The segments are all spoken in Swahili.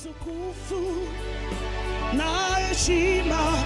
Utukufu na heshima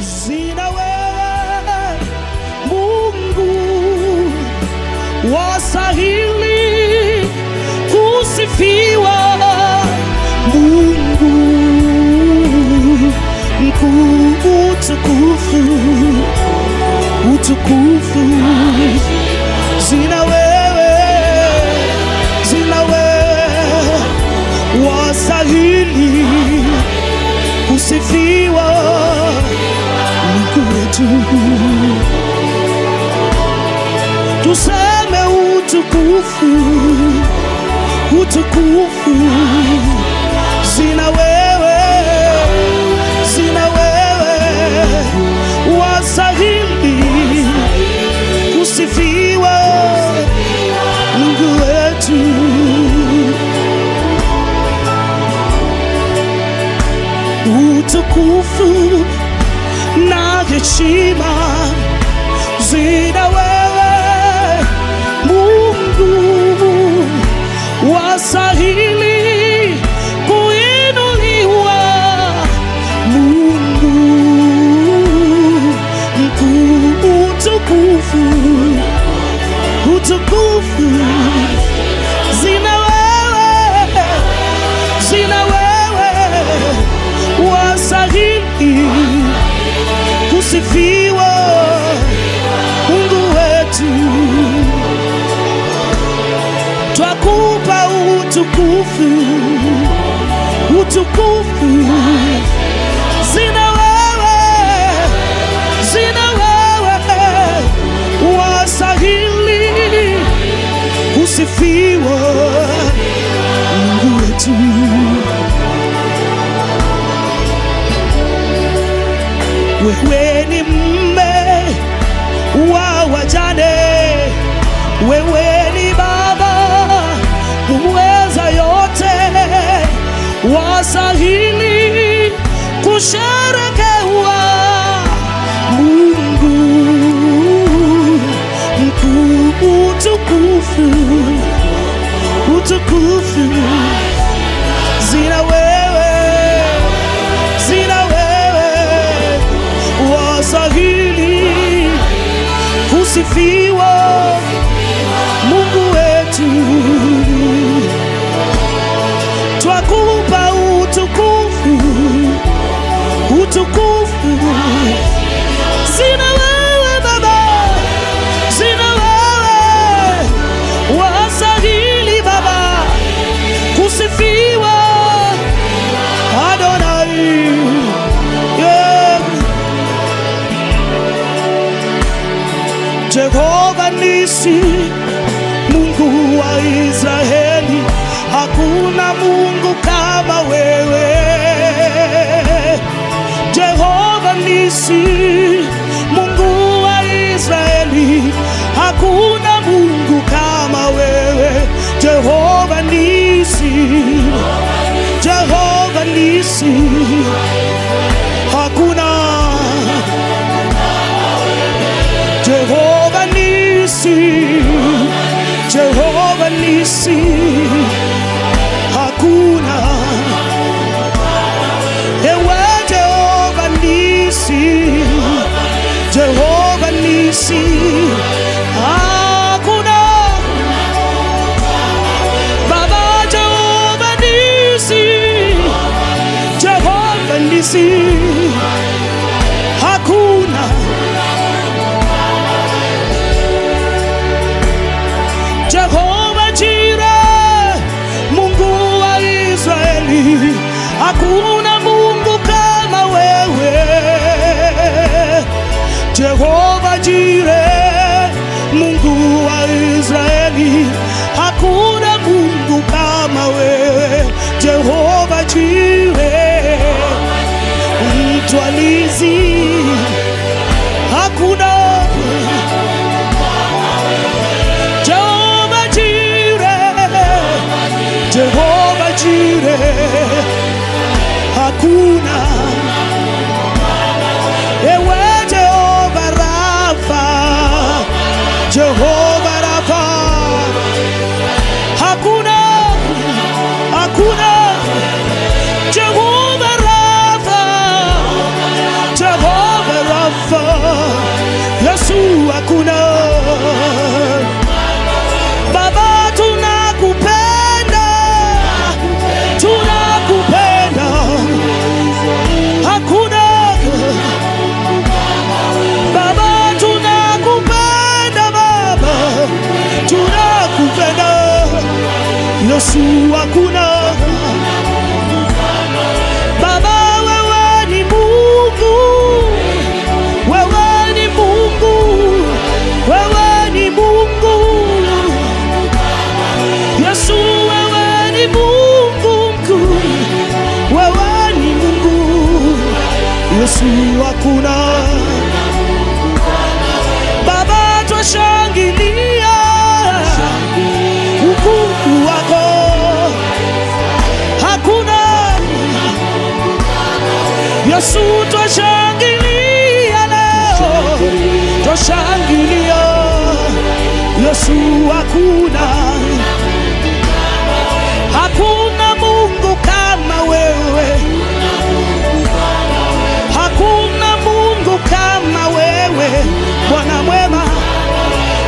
zina wewe Mungu, wastahili kusifiwa Mungu mkuu. Utukufu zina wewe, wastahili kusifiwa Mungu wetu. Tuseme utukufu zina wewe, wastahili kusifiwa Mungu wetu. Utukufu na heshima zina wewe Mungu, wastahili kuinuliwa Mungu mkuu. Utukufu zina wewe, wastahili kusifiwa Mungu wetu. Twakupa utukufu zina wewe, wastahili kusifiwa Mungu wetu. Wewe ni mume wa wajane, wewe ni baba muweza yote, wastahili kusherekewa Mungu mkuu. Utukufu zina wewe, wastahili kusifiwa Mungu wetu. Twakupa utukufu zina wewe Baba, wastahili Baba kusifiwa Adonai, yeah. Jehova Nisi, Mungu wa Israeli, hakuna Mungu kama wewe. Jehova Nisi, Mungu wa Israeli, hakuna Mungu kama wewe. Jehova Nisi, hakuna. Jehova Nisi, hakuna. Ewe Jehova Nisi, hakuna. Baba Jehova Nisi, hakuna. Jehova Jireh, Mungu wa Israeli, hakuna Mungu kama wewe. Jehova Jireh, Mungu wa Israeli, hakuna Mungu kama wewe. Jehova Jireh, mtwalizi, hakuna. Jehova Jireh, hakuna. Ewe Jehova Rafa, Jehova Rafa, hakuna hakuna. Baba, wewe ni Mungu, wewe ni Mungu, wewe ni Mungu. Yesu, wewe ni Mungu mkuu, wewe ni Mungu. Yesu, hakuna. Baba, twashangilia ukuu wako, hakuna. Yesu, twashangilia leo, twashangilia. Yesu, hakuna. Hakuna Mungu kama wewe, hakuna Mungu kama wewe, Bwana mwema.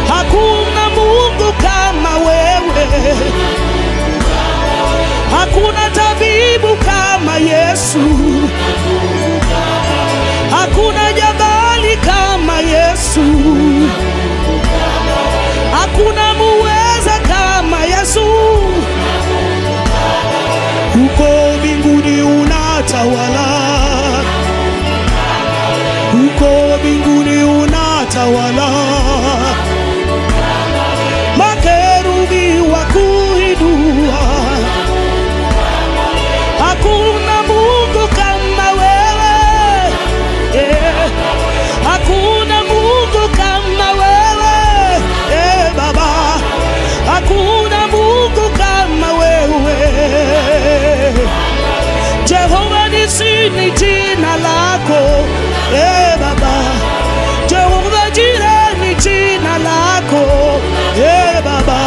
Hakuna Mungu kama wewe, hakuna tabibu kama Yesu, hakuna jabali kama Yesu, hakuna muweza kama Yesu. Uko mbinguni unatawala, uko mbinguni unatawala. Makerubi wakuinua, hakuna Mungu kama wewe, hakuna Mungu kama wewe, Baba, hakuna Mungu kama wewe. Jehova Nisi ni jina lako, Baba. Jehova Jireh ni jina lako, Baba.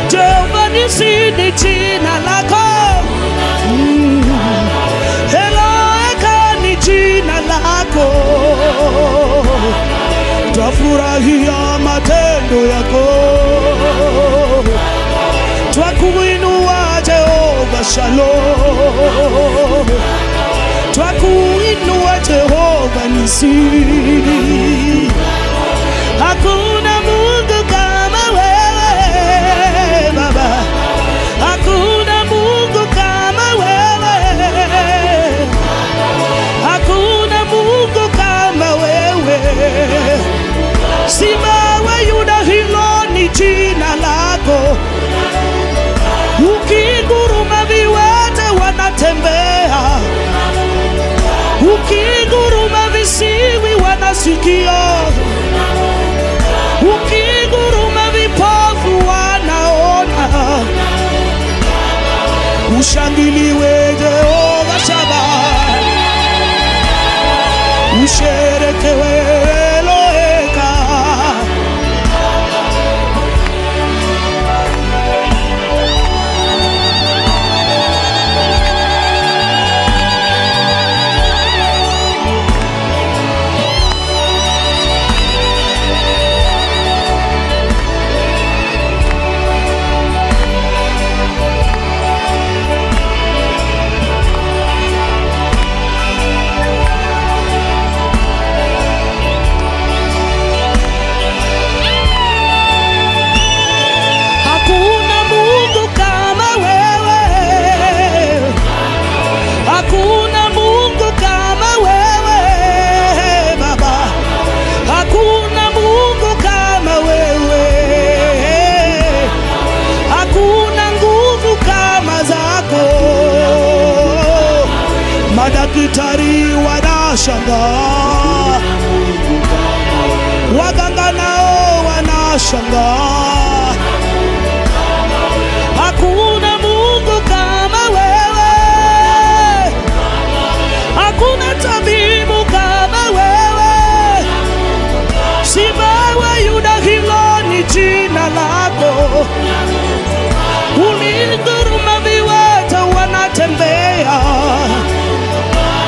Jehova Nisi ni jina lako, Eloheka ni jina lako. Twafurahia matendo yako, twakuinua Jehova Shalom, twakuinua Jehova Nisi. Hakuna Mungu kama wewe, Baba, hakuna Mungu kama wewe, hakuna Mungu kama wewe. Simba wa Yuda, hilo ni jina lako. Ukinguruma viwete wanatembea, ukinguruma visiwi wanasikia, ukinguruma vipofu wanaona. Ushangiliwe Jehova Shabbat, usherekewe Eloheka. Madaktari wanashangaa, waganga nao wanashangaa. Hakuna Mungu kama wewe, hakuna tabibu kama wewe. Simba wa Yuda, hilo ni jina lako. Ulinguruma viwete wanatembea,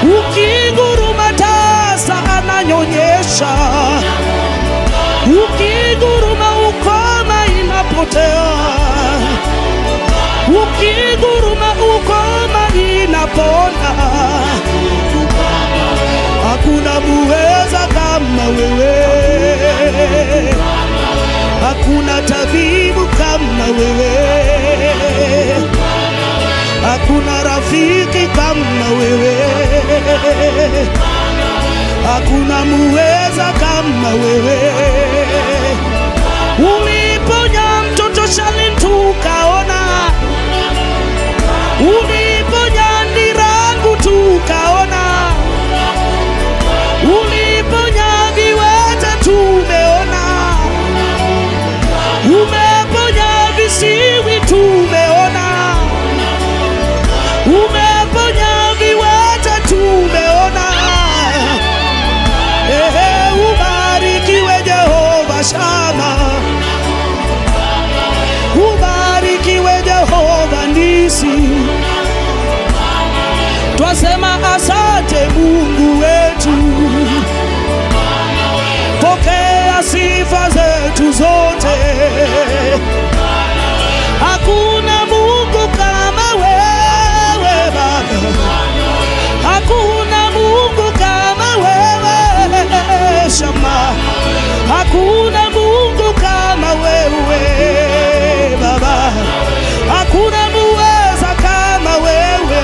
ukinguruma tasa ananyonyesha, ukinguruma ukoma inapotea, ukinguruma ukoma inapona. Hakuna muweza kama wewe, hakuna tabibu kama wewe. hakuna rafiki kama wewe, hakuna muweza kama wewe. Uliponya mtoto Shalim tukaona, uliponya Ndirangu tukaona, uliponya viwete tumeona, umeponya visiwi tumeona, umeponya viwete tumeona. Ubarikiwe Jehova Shama, ubarikiwe Jehova Nisi. Twasema asante Mungu wetu, pokea sifa zetu zote. Hakuna Mungu kama wewe Baba, hakuna Mungu kama wewe Shama, hakuna Mungu kama wewe Baba, hakuna muweza kama wewe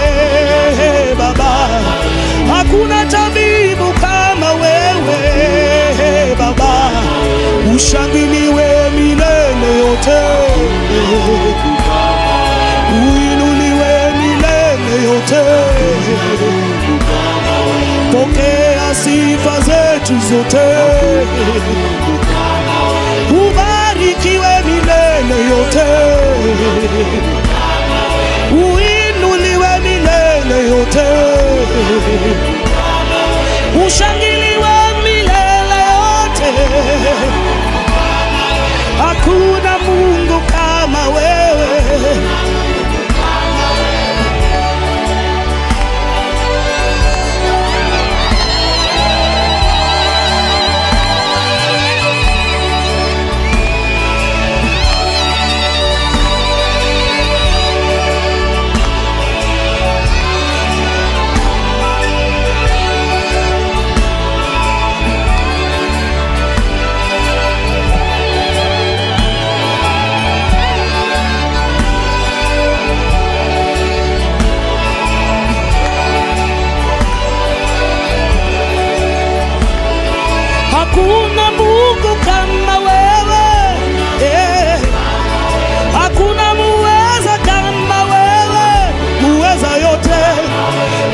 Baba, hakuna tabibu kama wewe Baba. Ushangiliwe milele yote, uinuliwe milele yote, pokea sifa zetu zote. Ubarikiwe milele yote, uinuliwe milele yote, ushangiliwe milele yote. Hakuna Mungu kama wewe. Hakuna Mungu kama wewe, hakuna muweza kama wewe, muweza yote.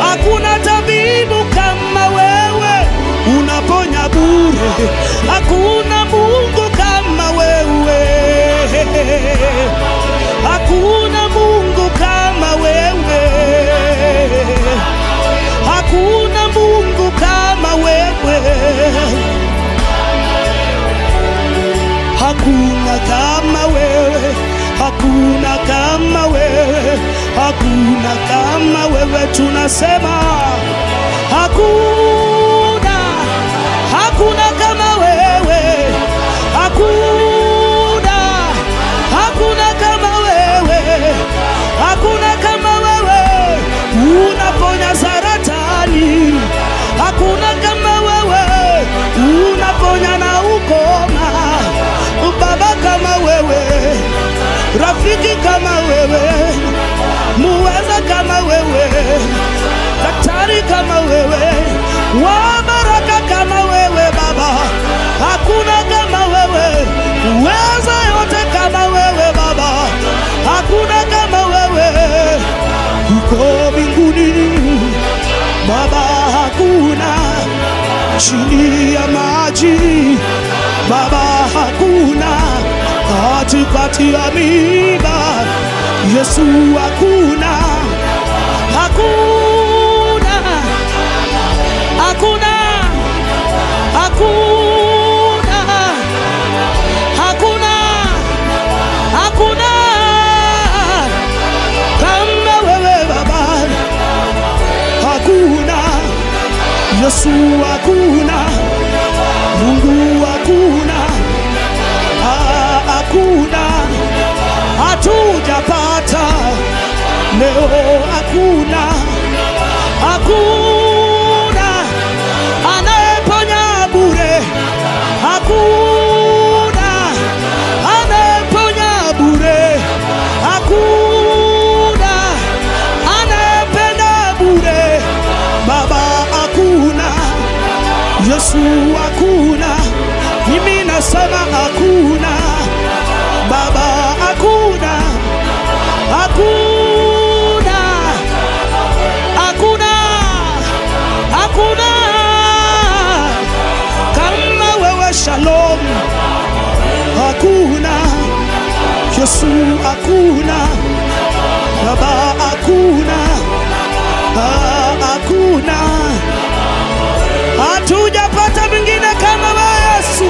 Hakuna tabibu kama wewe, unaponya bure. Hakuna Mungu kama wewe, hakuna Mungu kama wewe, hakuna Mungu kama wewe. Hakuna kama wewe, hakuna kama wewe, hakuna kama wewe. Tunasema hakuna, hakuna kama wewe, hakuna, hakuna kama wewe, hakuna kama wewe. Unaponya saratani, hakuna kama wewe, unaponya na ukoma. Baba kama wewe, rafiki kama wewe, muweza kama wewe, daktari kama wewe, wa baraka kama wewe Baba, hakuna kama wewe, uweza yote kama wewe Baba, hakuna kama wewe. Uko mbinguni Baba, hakuna chini ya maji Baba, hakuna katikati ya miiba Yesu, hakuna, hakuna, hakuna, hakuna, hakuna, hakuna kama wewe Baba, hakuna Yesu, hakuna Mungu, hakuna, hakuna, hatujapata leo, hakuna, hakuna anayeponya bure, hakuna anayeponya bure, hakuna Yesu hakuna, mimi nasema hakuna. Baba hakuna, hakuna, hakuna, hakuna kama wewe. Shalom, hakuna. Yesu hakuna, Baba hakuna, hakuna. Hatujapata mwingine kama wewe Yesu.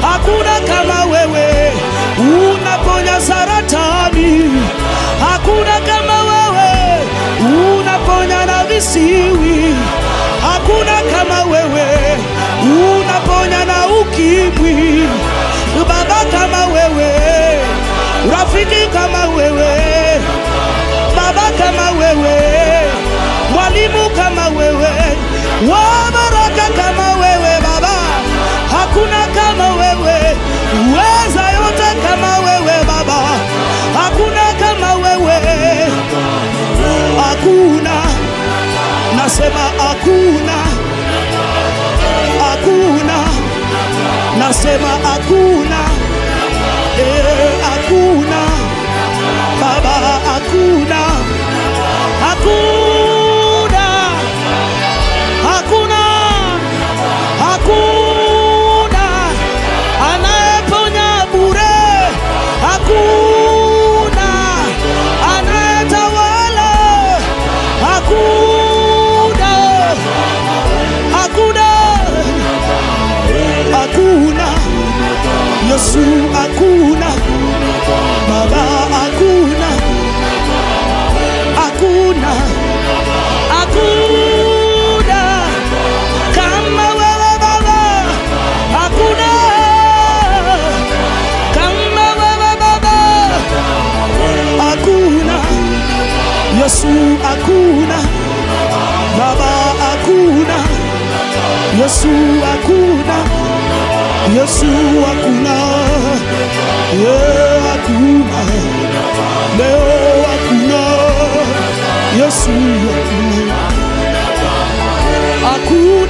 Hakuna kama wewe, unaponya saratani. Hakuna kama wewe, unaponya na visiwi. Hakuna kama wewe, unaponya na ukimwi. Baba kama wewe, rafiki kama wewe, baba kama wewe, mwalimu kama wewe, wa baraka kama wewe Baba. Hakuna kama wewe, uweza yote kama wewe Baba. Hakuna kama wewe, hakuna. Nasema hakuna, hakuna. Nasema hakuna, hakuna Baba, hakuna, hakuna, hakuna, hakuna anayeponya bure. Hakuna anayetawala. Hakuna, hakuna, hakuna. Yesu hakuna, Baba hakuna, hakuna, hakuna kama wewe Baba. Hakuna kama wewe Baba. Hakuna Yesu hakuna, Baba hakuna, Yesu hakuna, Yesu hakuna, hakuna leo, hakuna Yesu hakuna, hakuna.